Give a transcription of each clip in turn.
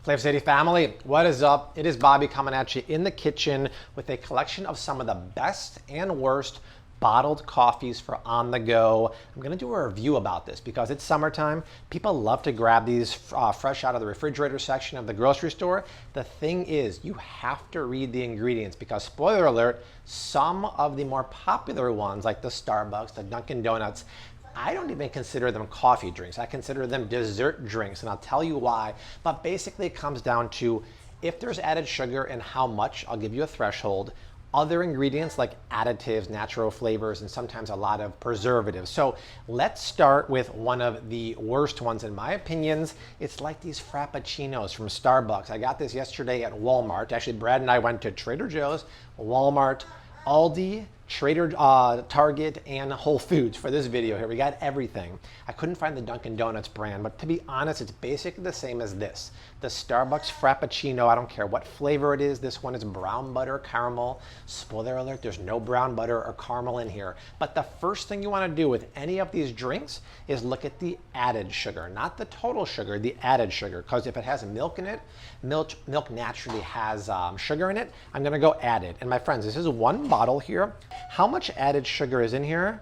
Flav City family, what is up? It is Bobby coming at you in the kitchen with a collection of some of the best and worst bottled coffees for on the go. I'm going to do a review about this because it's summertime. People love to grab these fresh out of the refrigerator section of the grocery store. The thing is, you have to read the ingredients because, spoiler alert, some of the more popular ones like the Starbucks, the Dunkin' Donuts, I don't even consider them coffee drinks. I consider them dessert drinks, and I'll tell you why. But basically it comes down to if there's added sugar and how much, I'll give you a threshold. Other ingredients like additives, natural flavors, and sometimes a lot of preservatives. So let's start with one of the worst ones in my opinions. It's like these Frappuccinos from Starbucks. I got this yesterday at Walmart. Actually, Brad and I went to Trader Joe's, Walmart, Aldi, Target, and Whole Foods for this video here. We got everything. I couldn't find the Dunkin' Donuts brand, but to be honest, it's basically the same as this. The Starbucks Frappuccino, I don't care what flavor it is. This one is brown butter caramel. Spoiler alert, there's no brown butter or caramel in here. But the first thing you want to do with any of these drinks is look at the added sugar, not the total sugar, the added sugar. Because if it has milk in it, milk naturally has sugar in it. I'm going to go added. And my friends, this is one bottle here. How much added sugar is in here?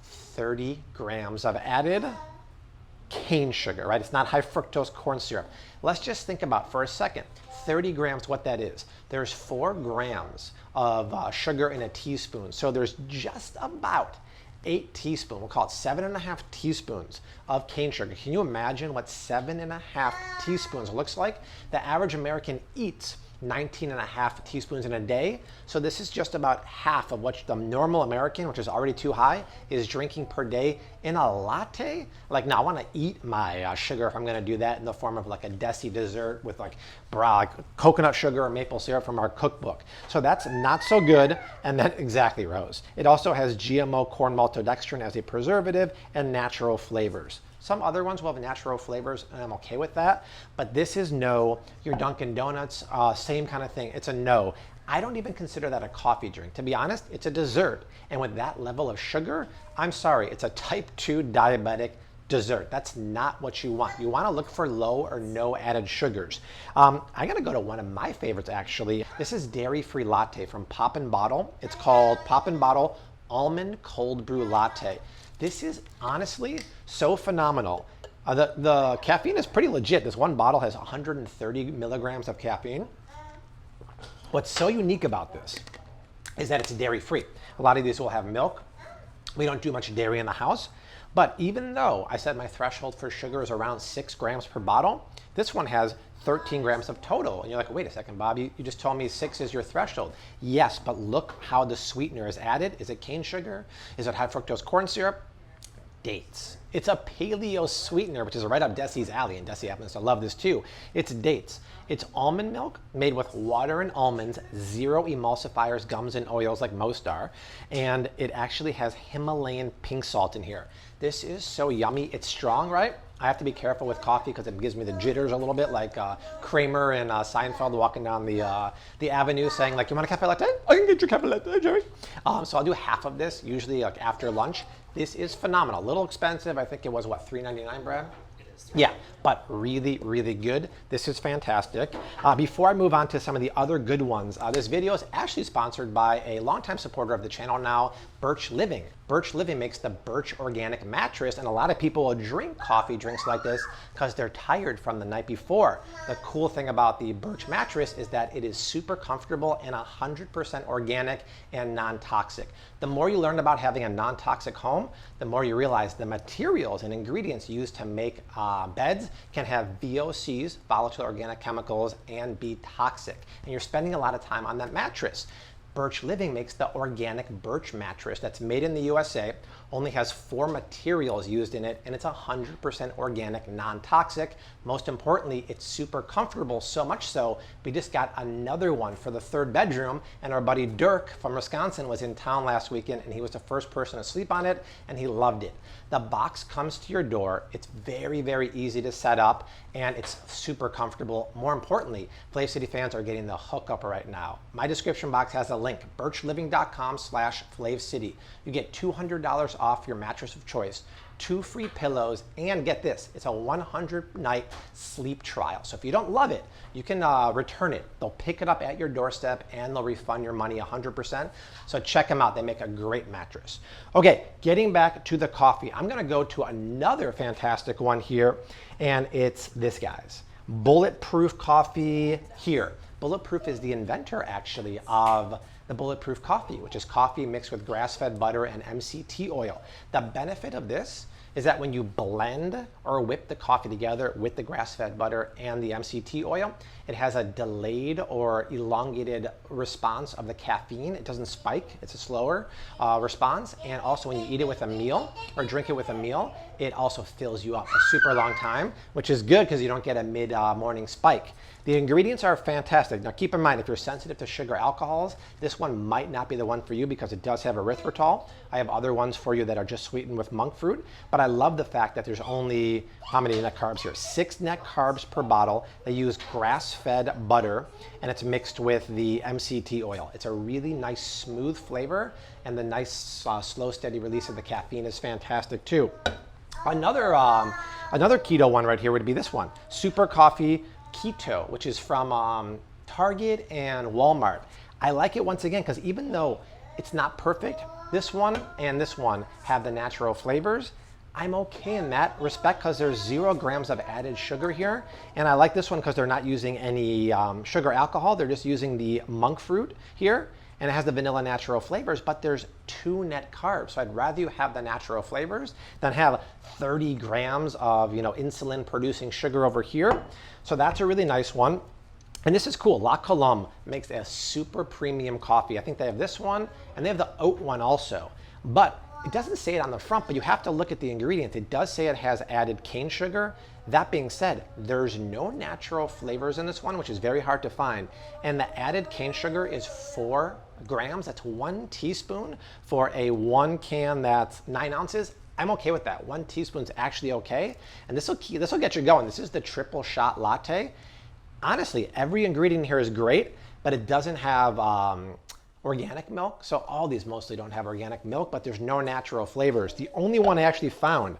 30 grams of added cane sugar, right? It's not high fructose corn syrup. Let's just think about for a second, 30 grams, what that is. There's 4 grams of sugar in a teaspoon. So there's just about 8 teaspoons, we'll call it 7.5 teaspoons of cane sugar. Can you imagine what 7.5 teaspoons looks like? The average American eats 19.5 teaspoons in a day. So this is just about half of what the normal American, which is already too high, is drinking per day in a latte. Like, now I want to eat my sugar if I'm going to do that in the form of like a desi dessert with like coconut sugar or maple syrup from our cookbook. So that's not so good. And then exactly, Rose. It also has GMO corn maltodextrin as a preservative and natural flavors. Some other ones will have natural flavors, and I'm okay with that. But this is no. Your Dunkin' Donuts, same kind of thing. It's a no. I don't even consider that a coffee drink. To be honest, it's a dessert. And with that level of sugar, I'm sorry, it's a type 2 diabetic dessert. That's not what you want. You want to look for low or no added sugars. I'm going to go to one of my favorites, actually. This is dairy-free latte from Poppin' Bottle. It's called Poppin' Bottle Almond Cold Brew Latte. This is honestly so phenomenal. The caffeine is pretty legit. This one bottle has 130 milligrams of caffeine. What's so unique about this is that it's dairy-free. A lot of these will have milk. We don't do much dairy in the house. But even though I said my threshold for sugar is around 6 grams per bottle, this one has 13 grams of total. And you're like, wait a second, Bob, you just told me 6 is your threshold. Yes, but look how the sweetener is added. Is it cane sugar? Is it high fructose corn syrup? Dates. It's a paleo sweetener, which is right up Desi's alley, and Desi happens to love this too. It's dates. It's almond milk made with water and almonds, 0 emulsifiers, gums, and oils like most are, and it actually has Himalayan pink salt in here. This is so yummy. It's strong, right? I have to be careful with coffee because it gives me the jitters a little bit, like Kramer and Seinfeld walking down the avenue saying, like, you want a cafe latte? I can get your cafe latte, Jerry. So I'll do half of this, usually like after lunch. This is phenomenal. A little expensive. I think it was, what, $3.99, Brad? It is. Yeah, but really, really good. This is fantastic. Before I move on to some of the other good ones, this video is actually sponsored by a longtime supporter of the channel now, Birch Living. Birch Living makes the Birch Organic mattress, and a lot of people will drink coffee drinks like this because they're tired from the night before. The cool thing about the Birch mattress is that it is super comfortable and 100% organic and non-toxic. The more you learn about having a non-toxic home, the more you realize the materials and ingredients used to make beds can have VOCs, volatile organic chemicals, and be toxic. And you're spending a lot of time on that mattress. Birch Living makes the organic birch mattress that's made in the USA, only has 4 materials used in it, and it's 100% organic, non-toxic. Most importantly, it's super comfortable, so much so, we just got another one for the 3rd bedroom, and our buddy Dirk from Wisconsin was in town last weekend, and he was the first person to sleep on it, and he loved it. The box comes to your door. It's very, very easy to set up, and it's super comfortable. More importantly, Flav City fans are getting the hookup right now. My description box has a link, birchliving.com/FlavCity. You get $200 off your mattress of choice, 2 free pillows, and get this, it's a 100-night sleep trial. So if you don't love it, you can return it. They'll pick it up at your doorstep and they'll refund your money 100%. So check them out. They make a great mattress. Okay, getting back to the coffee, I'm gonna go to another fantastic one here, and it's this, guys. Bulletproof coffee here. Bulletproof is the inventor, actually, of the Bulletproof coffee, which is coffee mixed with grass-fed butter and MCT oil. The benefit of this is that when you blend or whip the coffee together with the grass-fed butter and the MCT oil, it has a delayed or elongated response of the caffeine. It doesn't spike, it's a slower response. And also when you eat it with a meal or drink it with a meal, it also fills you up a super long time, which is good because you don't get a mid-morning spike. The ingredients are fantastic. Now keep in mind, if you're sensitive to sugar alcohols, this one might not be the one for you because it does have erythritol. I have other ones for you that are just sweetened with monk fruit, but I love the fact that there's only, how many net carbs here? 6 net carbs per bottle. They use grass-fed butter, and it's mixed with the MCT oil. It's a really nice, smooth flavor, and the nice, slow, steady release of the caffeine is fantastic too. Another keto one right here would be this one, Super Coffee Keto, which is from Target and Walmart. I like it once again because even though it's not perfect, this one and this one have the natural flavors. I'm okay in that respect because there's 0 grams of added sugar here. And I like this one because they're not using any sugar alcohol. They're just using the monk fruit here. And it has the vanilla natural flavors, but there's 2 net carbs. So I'd rather you have the natural flavors than have 30 grams of, insulin producing sugar over here. So that's a really nice one. And this is cool. La Colombe makes a super premium coffee. I think they have this one and they have the oat one also. But it doesn't say it on the front, but you have to look at the ingredients. It does say it has added cane sugar. That being said, there's no natural flavors in this one, which is very hard to find. And the added cane sugar is 4 grams. That's 1 teaspoon for a 1 can that's 9 ounces. I'm okay with that. 1 teaspoon's actually okay. And this will get you going. This is the triple shot latte. Honestly, every ingredient here is great, but it doesn't have organic milk. So all these mostly don't have organic milk, but there's no natural flavors. The only one I actually found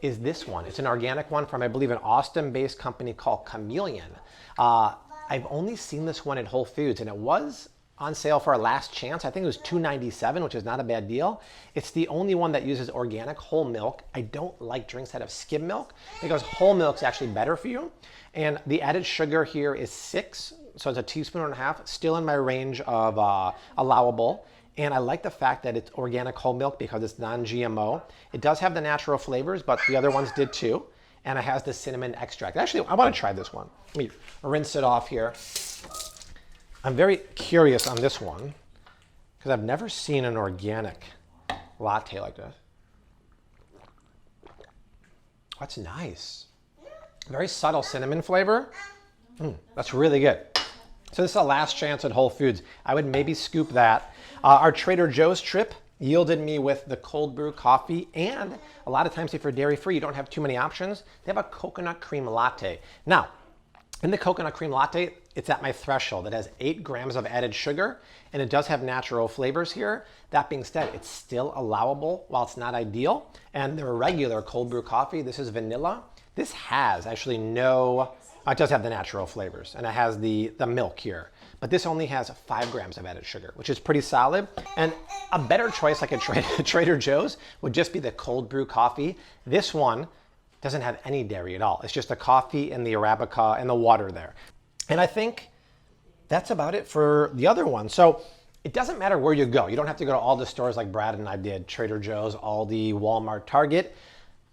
is this one. It's an organic one from, I believe, an Austin-based company called Chameleon. I've only seen this one at Whole Foods, and it was on sale for our last chance. I think it was $2.97, which is not a bad deal. It's the only one that uses organic whole milk. I don't like drinks that have skim milk because whole milk's actually better for you. And the added sugar here is 6, so it's a teaspoon and a half, still in my range of allowable. And I like the fact that it's organic whole milk because it's non-GMO. It does have the natural flavors, but the other ones did too. And it has the cinnamon extract. Actually, I want to try this one. Let me rinse it off here. I'm very curious on this one because I've never seen an organic latte like this. That's nice. Very subtle cinnamon flavor. That's really good. So this is the last chance at Whole Foods. I would maybe scoop that. Our Trader Joe's trip yielded me with the cold brew coffee, and a lot of times if you're dairy free, you don't have too many options. They have a coconut cream latte. Now, in the coconut cream latte, it's at my threshold. It has 8 grams of added sugar, and it does have natural flavors here. That being said, it's still allowable while it's not ideal. And the regular cold brew coffee, this is vanilla. This has actually no, it does have the natural flavors, and it has the milk here. But this only has 5 grams of added sugar, which is pretty solid. And a better choice like a Trader Joe's would just be the cold brew coffee. This one doesn't have any dairy at all. It's just the coffee and the Arabica and the water there. And I think that's about it for the other one. So it doesn't matter where you go. You don't have to go to all the stores like Brad and I did, Trader Joe's, Aldi, Walmart, Target.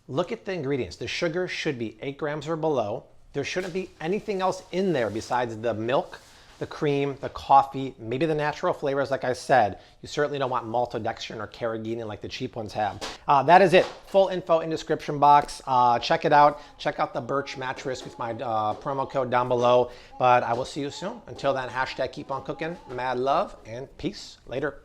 Look at the ingredients. The sugar should be 8 grams or below. There shouldn't be anything else in there besides the milk, the cream, the coffee, maybe the natural flavors. Like I said, you certainly don't want maltodextrin or carrageenan like the cheap ones have. That is it. Full info in description box. Check it out. Check out the Birch mattress with my promo code down below. But I will see you soon. Until then, hashtag keep on cooking. Mad love and peace. Later.